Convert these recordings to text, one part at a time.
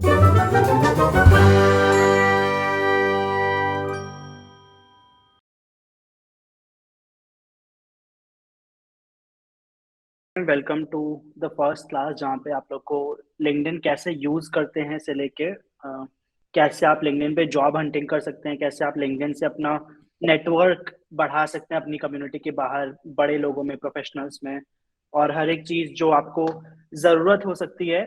Welcome to the first class जहाँ पे आप लोग को लिंक्डइन कैसे यूज करते हैं से लेके कैसे आप लिंक्डइन पे जॉब हंटिंग कर सकते हैं, कैसे आप लिंक्डइन से अपना नेटवर्क बढ़ा सकते हैं अपनी कम्युनिटी के बाहर बड़े लोगों में, प्रोफेशनल्स में, और हर एक चीज जो आपको जरूरत हो सकती है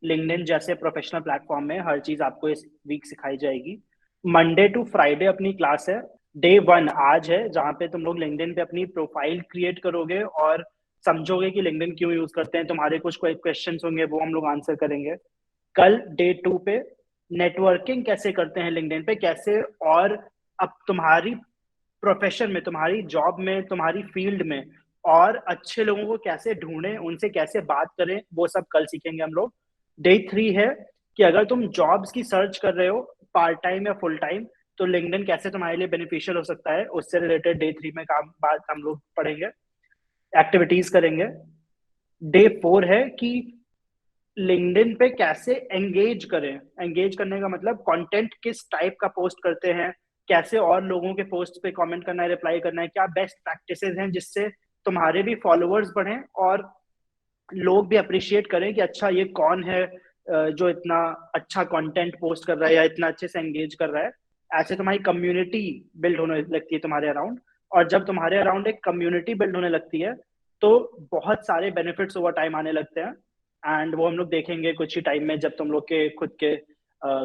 लिंक्डइन जैसे प्रोफेशनल प्लेटफॉर्म में, हर चीज आपको इस वीक सिखाई जाएगी। मंडे टू फ्राइडे अपनी क्लास है। डे वन आज है जहाँ पे तुम लोग लिंक्डइन पे अपनी प्रोफाइल क्रिएट करोगे और समझोगे कि लिंक्डइन क्यों यूज करते हैं। तुम्हारे कुछ कोई क्वेश्चंस होंगे वो हम लोग आंसर करेंगे। कल डे टू पे नेटवर्किंग कैसे करते हैं लिंक्डइन पे, कैसे और अब तुम्हारी प्रोफेशन में, तुम्हारी जॉब में, तुम्हारी फील्ड में और अच्छे लोगों को कैसे ढूंढें, उनसे कैसे बात करें, वो सब कल सीखेंगे हम लोग। डे थ्री है कि अगर तुम जॉब्स की सर्च कर रहे हो पार्ट टाइम या फुल टाइम, तो लिंक्डइन कैसे तुम्हारे लिए बेनिफिशियल हो सकता है, उससे रिलेटेड डे थ्री में काम बात हम लोग पढ़ेंगे, एक्टिविटीज करेंगे। डे फोर है कि लिंक्डइन पे कैसे एंगेज करें। एंगेज करने का मतलब कंटेंट किस टाइप का पोस्ट करते हैं, कैसे और लोगों के पोस्ट पे कमेंट करना है, रिप्लाई करना है, क्या बेस्ट प्रैक्टिसेस हैं जिससे तुम्हारे भी फॉलोअर्स बढ़ें और लोग भी अप्रिशिएट करें कि अच्छा ये कौन है जो इतना अच्छा कंटेंट पोस्ट कर रहा है या इतना अच्छे से एंगेज कर रहा है। ऐसे तुम्हारी कम्युनिटी बिल्ड होने लगती है तुम्हारे अराउंड, और जब तुम्हारे अराउंड एक कम्युनिटी बिल्ड होने लगती है तो बहुत सारे बेनिफिट्स ओवर टाइम आने लगते हैं। एंड वो हम लोग देखेंगे कुछ ही टाइम में, जब तुम लोग के खुद के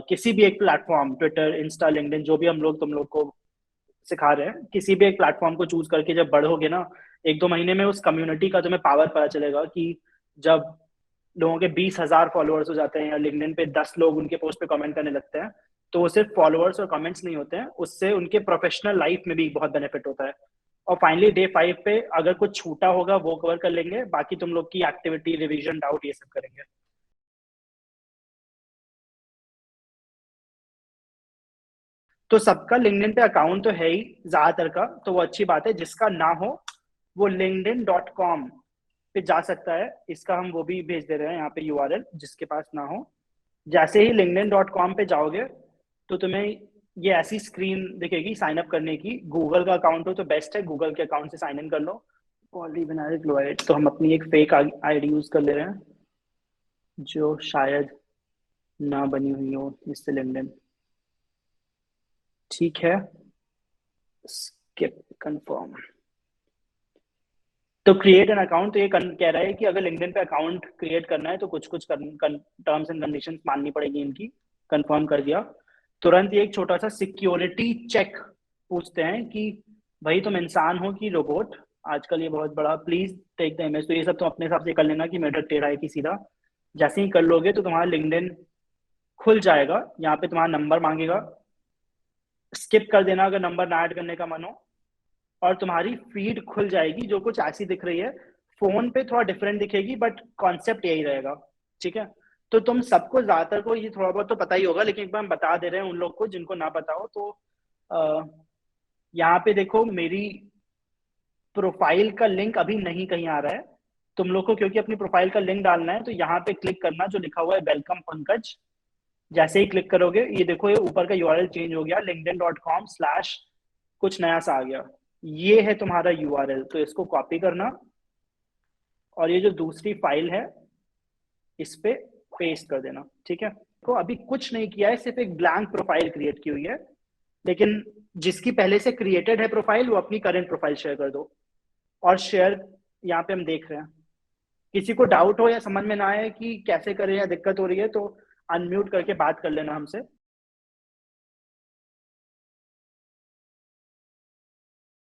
किसी भी एक प्लेटफॉर्म, ट्विटर, इंस्टा, लिंक्डइन, जो भी हम लोग तुम लोग को सिखा रहे हैं, किसी भी एक प्लेटफॉर्म को चूज करके जब बढ़ोगे ना, एक दो महीने में उस कम्युनिटी का तुम्हें पावर पता चलेगा कि जब लोगों के 20,000 फॉलोअर्स हो जाते हैं या लिंक्डइन पे 10 लोग उनके पोस्ट पे कमेंट करने लगते हैं, तो वो सिर्फ फॉलोअर्स और कमेंट्स नहीं होते हैं, उससे उनके प्रोफेशनल लाइफ में भी बहुत बेनिफिट होता है। और फाइनली डे फाइव पे अगर कुछ छूटा होगा वो कवर कर लेंगे, बाकी तुम लोग की एक्टिविटी, रिवीजन, डाउट, ये सब करेंगे। तो सबका लिंक्डइन पे अकाउंट तो है ही ज्यादातर का, तो वो अच्छी बात है। जिसका ना हो वो linkedin.com पे जा सकता है। इसका हम वो भी भेज दे रहे हैं यहाँ पे यूआरएल, जिसके पास ना हो। जैसे ही linkedin.com पे जाओगे तो तुम्हें ये ऐसी स्क्रीन दिखेगी साइन अप करने की। गूगल का अकाउंट हो तो बेस्ट है, गूगल के अकाउंट से साइन इन कर लो। पॉलीविनाइल क्लोराइड, तो हम अपनी एक फेक आईडी यूज कर ले रहे हैं जो शायद ना बनी हुई हो इससे लिंक्डइन। ठीक है, स्किप कंफर्म। तो क्रिएट एन अकाउंट, तो ये कह रहा है कि अगर लिंक्डइन पे अकाउंट क्रिएट करना है तो कुछ कुछ टर्म्स एंड कंडीशंस माननी पड़ेगी इनकी। कंफर्म कर दिया। तुरंत ये एक छोटा सा सिक्योरिटी चेक पूछते हैं कि भाई तुम इंसान हो कि रोबोट। आजकल ये बहुत बड़ा, प्लीज टेक द इमेज। तो ये सब तुम अपने हिसाब से कर लेना कि मेरा टेढ़ा है कि सीधा। जैसे ही कर लोगे तो तुम्हारा लिंक्डइन खुल जाएगा। यहाँ पे तुम्हारा नंबर मांगेगा, स्किप कर देना अगर नंबर ना ऐड करने का मन हो, और तुम्हारी फीड खुल जाएगी जो कुछ ऐसी दिख रही है। फोन पे थोड़ा डिफरेंट दिखेगी बट कॉन्सेप्ट यही रहेगा। ठीक है, तो तुम सबको, ज्यादातर को ये थोड़ा बहुत तो पता ही होगा, लेकिन एक बार हम बता दे रहे हैं उन लोग को जिनको ना पता हो। तो यहाँ पे देखो, मेरी प्रोफाइल का लिंक अभी नहीं कहीं आ रहा है। तुम लोग को क्योंकि अपनी प्रोफाइल का लिंक डालना है तो यहाँ पे क्लिक करना जो लिखा हुआ है वेलकम पंकज। जैसे ही क्लिक करोगे ये देखो, ये ऊपर का यूआरएल चेंज हो गया, linkedin.com/ कुछ नया सा आ गया। ये है तुम्हारा यूआरएल, तो इसको कॉपी करना और ये जो दूसरी फाइल है इस पे पेस्ट कर देना। ठीक है, तो अभी कुछ नहीं किया है, सिर्फ एक ब्लैंक प्रोफाइल क्रिएट की हुई है। लेकिन जिसकी पहले से क्रिएटेड है प्रोफाइल, वो अपनी करंट प्रोफाइल शेयर कर दो। और शेयर यहाँ पे हम देख रहे हैं। किसी को डाउट हो या समझ में ना आए कि कैसे करें या दिक्कत हो रही है तो अनम्यूट करके बात कर लेना हमसे।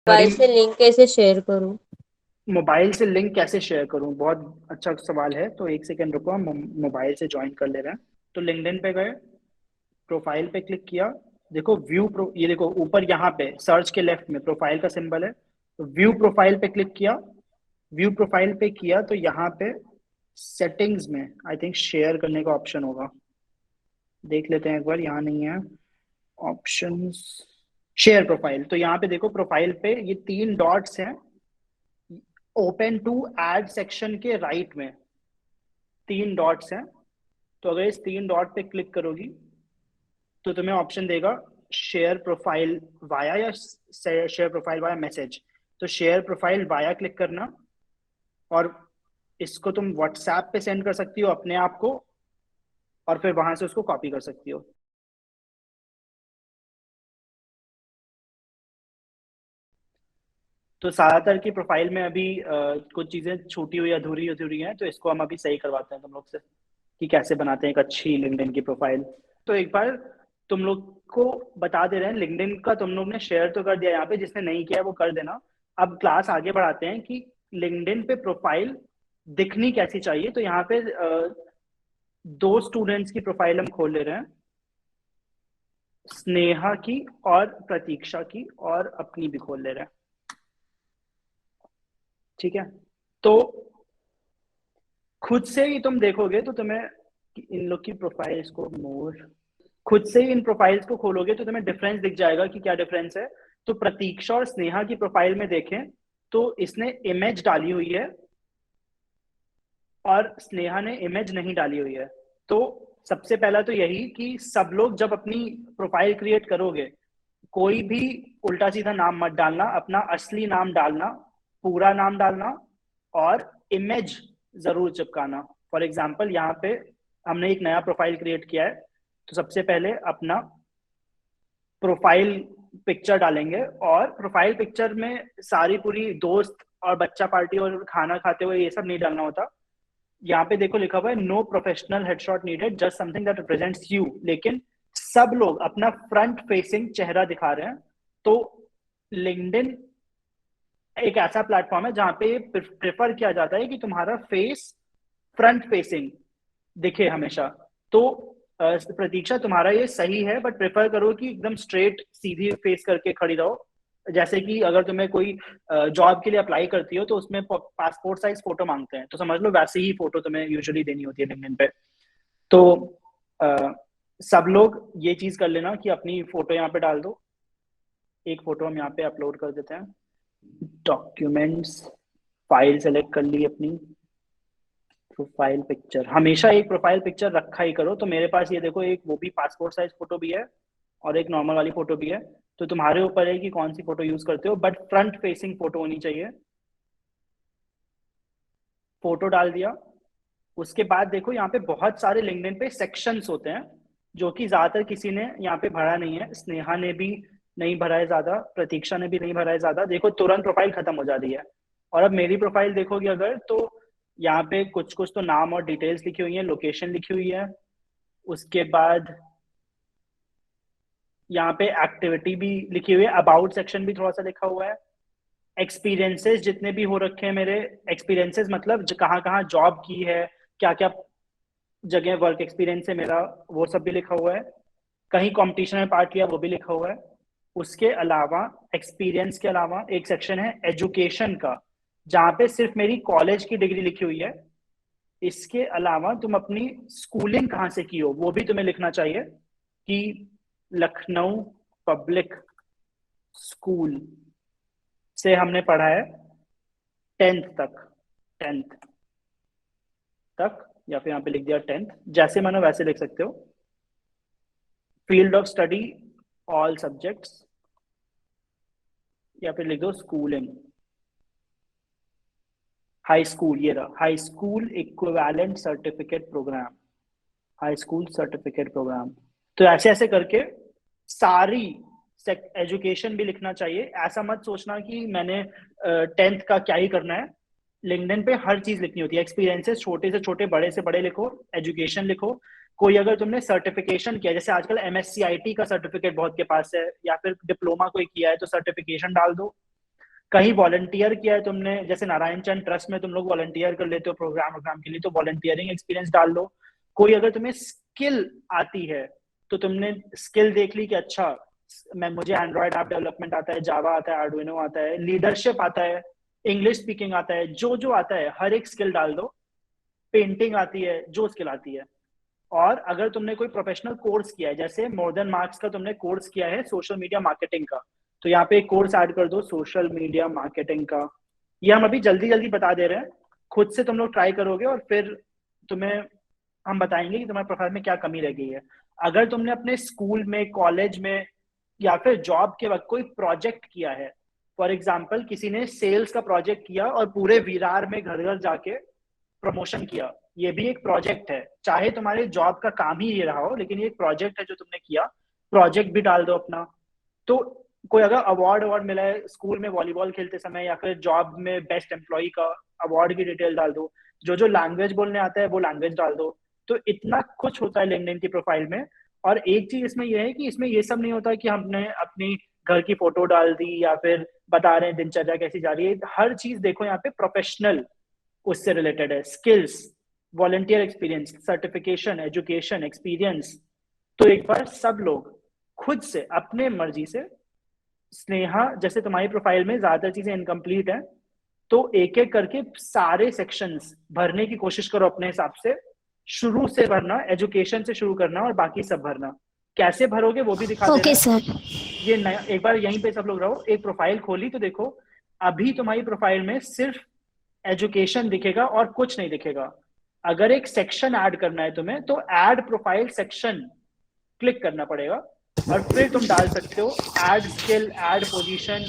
मोबाइल मेरी से लिंक कैसे शेयर करूं? मोबाइल से लिंक कैसे शेयर करूं, बहुत अच्छा सवाल है। तो एक सेकंड रुको, हम मोबाइल से ज्वाइन कर ले रहे हैं। तो लिंक्डइन पे गए, प्रोफाइल पे क्लिक किया। देखो व्यू प्रो, ये देखो ऊपर यहाँ पे सर्च के लेफ्ट में प्रोफाइल का सिंबल है। तो व्यू प्रोफाइल पे क्लिक किया। व्यू प्रोफाइल पे किया तो यहाँ पे सेटिंग्स में आई थिंक शेयर करने का ऑप्शन होगा। देख लेते हैं एक बार, यहाँ नहीं है ऑप्शंस। शेयर प्रोफाइल, तो यहाँ पे देखो प्रोफाइल पे ये तीन डॉट्स हैं। ओपन टू एड सेक्शन के राइट में तीन डॉट्स हैं। तो अगर इस 3 डॉट पे क्लिक करोगी तो तुम्हें ऑप्शन देगा शेयर प्रोफाइल वाया या शेयर प्रोफाइल वाया मैसेज। तो शेयर प्रोफाइल वाया क्लिक करना, और इसको तुम व्हाट्सएप पे सेंड कर सकती हो अपने आप को, और फिर वहां से उसको कॉपी कर सकती हो। तो ज्यादातर की प्रोफाइल में अभी कुछ चीजें छूटी हुई अधूरी अधूरी हैं, तो इसको हम अभी सही करवाते हैं तुम लोग से कि कैसे बनाते हैं एक अच्छी लिंक्डइन की प्रोफाइल। तो एक बार तुम लोग को बता दे रहे हैं, लिंक्डइन का तुम लोग ने शेयर तो कर दिया यहाँ पे, जिसने नहीं किया है वो कर देना। अब क्लास आगे बढ़ाते हैं कि लिंक्डइन पे प्रोफाइल दिखनी कैसी चाहिए। तो यहाँ पे 2 स्टूडेंट्स की प्रोफाइल हम खोल ले रहे हैं, स्नेहा की और प्रतीक्षा की, और अपनी भी खोल ले रहे हैं। ठीक है, तो खुद से ही तुम देखोगे तो तुम्हें इन लोग की प्रोफाइल्स को मोर, खुद से ही इन प्रोफाइल्स को खोलोगे तो तुम्हें डिफरेंस दिख जाएगा कि क्या डिफरेंस है। तो प्रतीक्षा और स्नेहा की प्रोफाइल में देखें तो इसने इमेज डाली हुई है और स्नेहा ने इमेज नहीं डाली हुई है। तो सबसे पहला तो यही कि सब लोग जब अपनी प्रोफाइल क्रिएट करोगे, कोई भी उल्टा सीधा नाम मत डालना, अपना असली नाम डालना, पूरा नाम डालना, और इमेज जरूर चिपकाना। फॉर एग्जाम्पल यहाँ पे हमने एक नया प्रोफाइल क्रिएट किया है, तो सबसे पहले अपना प्रोफाइल पिक्चर डालेंगे, और प्रोफाइल पिक्चर में सारी पूरी दोस्त और बच्चा पार्टी और खाना खाते हुए ये सब नहीं डालना होता। यहाँ पे देखो लिखा हुआ है no professional headshot needed, just something that represents you. लेकिन सब लोग अपना फ्रंट फेसिंग चेहरा दिखा रहे हैं। तो लिंक्डइन एक ऐसा प्लेटफॉर्म है जहां पे प्रेफर किया जाता है कि तुम्हारा फेस फ्रंट फेसिंग दिखे हमेशा। तो प्रतीक्षा तुम्हारा ये सही है, बट प्रेफर करो कि एकदम स्ट्रेट सीधी फेस करके खड़ी रहो। जैसे कि अगर तुम्हें कोई जॉब के लिए अप्लाई करती हो तो उसमें पासपोर्ट साइज फोटो मांगते हैं, तो समझ लो वैसे ही फोटो तुम्हें यूजुअली देनी होती है लिंक्डइन पे। तो आ, सब लोग ये चीज कर लेना कि अपनी फोटो यहाँ पे डाल दो। एक फोटो हम यहाँ पे अपलोड कर देते हैं। डॉक्यूमेंट्स, फाइल सेलेक्ट कर ली अपनी, प्रोफाइल पिक्चर, हमेशा एक प्रोफाइल पिक्चर रखा ही करो। तो मेरे पास ये देखो एक वो भी पासपोर्ट साइज फोटो भी है और एक नॉर्मल वाली फोटो भी है। तो तुम्हारे ऊपर है कि कौन सी फोटो यूज करते हो, बट फ्रंट फेसिंग फोटो होनी चाहिए। फोटो डाल दिया। उसके बाद देखो यहाँ पे बहुत सारे लिंक्डइन पे सेक्शंस होते हैं, जो कि ज्यादातर किसी ने यहाँ पे भरा नहीं है। स्नेहा ने भी नहीं भरा है ज्यादा, प्रतीक्षा ने भी नहीं भरा है ज्यादा। देखो तुरंत प्रोफाइल खत्म हो जा रही है। और अब मेरी प्रोफाइल देखोगे अगर, तो यहाँ पे कुछ कुछ तो नाम और डिटेल्स लिखी हुई है, लोकेशन लिखी हुई है। उसके बाद यहाँ पे एक्टिविटी भी लिखी हुई है, अबाउट सेक्शन भी थोड़ा सा लिखा हुआ है। एक्सपीरियंसेस जितने भी हो रखे हैं मेरे, एक्सपीरियंसेस मतलब कहाँ कहाँ जॉब की है, क्या क्या जगह वर्क एक्सपीरियंस है मेरा, वो सब भी लिखा हुआ है। कहीं कंपटीशन में पार्ट लिया वो भी लिखा हुआ है। उसके अलावा एक्सपीरियंस के अलावा एक सेक्शन है एजुकेशन का, जहाँ पे सिर्फ मेरी कॉलेज की डिग्री लिखी हुई है। इसके अलावा तुम अपनी स्कूलिंग कहाँ से की हो वो भी तुम्हें लिखना चाहिए, कि लखनऊ पब्लिक स्कूल से हमने पढ़ा है 10th तक, 10th तक, या फिर यहाँ पे लिख दिया 10th, जैसे मानो वैसे लिख सकते हो। Field of study all subjects, या फिर लिख दो स्कूलिंग। हाई स्कूल, ये रहा high school equivalent certificate program, high school certificate program. तो ऐसे ऐसे करके सारी एजुकेशन भी लिखना चाहिए। ऐसा मत सोचना कि मैंने 10th का क्या ही करना है। लिंक्डइन पे हर चीज लिखनी होती है, एक्सपीरियंसेस छोटे से छोटे बड़े से बड़े लिखो, एजुकेशन लिखो। कोई अगर तुमने सर्टिफिकेशन किया, जैसे आजकल MSCIT का सर्टिफिकेट बहुत के पास है, या फिर डिप्लोमा कोई किया है तो सर्टिफिकेशन डाल दो। कहीं वॉलंटियर किया है तुमने, जैसे नारायण चंद ट्रस्ट में तुम लोग वॉलंटियर कर लेते हो प्रोग्राम प्रोग्राम के लिए, तो वॉलंटियरिंग एक्सपीरियंस डाल लो। कोई अगर तुम्हें स्किल आती है तो तुमने स्किल देख ली कि अच्छा मैं, मुझे एंड्रॉयड ऐप डेवलपमेंट आता है, जावा आता है, आर्डुइनो आता है, लीडरशिप आता है, इंग्लिश स्पीकिंग आता है, जो जो आता है हर एक स्किल डाल दो। पेंटिंग आती है, जो स्किल आती है। और अगर तुमने कोई प्रोफेशनल कोर्स किया है, जैसे मोर देन मार्क्स का तुमने कोर्स किया है सोशल मीडिया मार्केटिंग का, तो यहाँ पे एक कोर्स ऐड कर दो सोशल मीडिया मार्केटिंग का। ये हम अभी जल्दी जल्दी बता दे रहे हैं, खुद से तुम लोग ट्राई करोगे और फिर तुम्हें हम बताएंगे कि तुम्हारे प्रोफाइल में क्या कमी रह गई है। अगर तुमने अपने स्कूल में, कॉलेज में या फिर जॉब के वक्त कोई प्रोजेक्ट किया है, फॉर एग्जाम्पल किसी ने सेल्स का प्रोजेक्ट किया और पूरे विरार में घर घर जाके प्रमोशन किया, ये भी एक प्रोजेक्ट है। चाहे तुम्हारे जॉब का काम ही ये रहा हो, लेकिन ये एक प्रोजेक्ट है जो तुमने किया। प्रोजेक्ट भी डाल दो अपना। तो कोई अगर अवार्ड अवार्ड मिला है स्कूल में वॉलीबॉल खेलते समय, या फिर जॉब में बेस्ट एम्प्लॉय का अवार्ड की डिटेल डाल दो। जो जो लैंग्वेज बोलने आता है वो लैंग्वेज डाल दो। तो इतना कुछ होता है लिंक्डइन की प्रोफाइल में। और एक चीज इसमें यह है कि इसमें ये सब नहीं होता कि हमने अपनी घर की फोटो डाल दी या फिर बता रहे हैं दिनचर्या कैसी जा रही है। हर चीज देखो यहाँ पे प्रोफेशनल उससे रिलेटेड है। Skills, volunteer experience, certification, education, experience. तो एक बार सब लोग खुद से अपने मर्जी से, स्नेहा जैसे तुम्हारी प्रोफाइल में ज्यादातर चीजें इनकम्प्लीट हैं, तो एक एक करके सारे सेक्शंस भरने की कोशिश करो अपने हिसाब से। शुरू से भरना, एजुकेशन से शुरू करना और बाकी सब भरना। कैसे भरोगे वो भी दिखा दे रहे ओके हैं। सर। ये नया, एक बार यहीं पे सब लोग रहो। एक प्रोफाइल खोली तो देखो, अभी तुम्हारी प्रोफाइल में सिर्फ एजुकेशन दिखेगा और कुछ नहीं दिखेगा। अगर एक सेक्शन ऐड करना है तुम्हें, तो ऐड प्रोफाइल सेक्शन क्लिक करना पड़ेगा और फिर तुम डाल सकते हो ऐड स्किल, ऐड पोजीशन,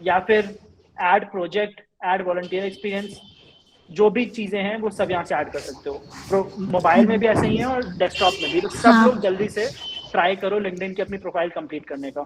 या फिर add project, add volunteer experience. जो भी चीजें हैं वो सब यहाँ से ऐड कर सकते हो। मोबाइल में भी ऐसे ही है और डेस्कटॉप में भी। तो सब हाँ लोग जल्दी से ट्राई करो लिंक्डइन की अपनी प्रोफाइल कंप्लीट करने का।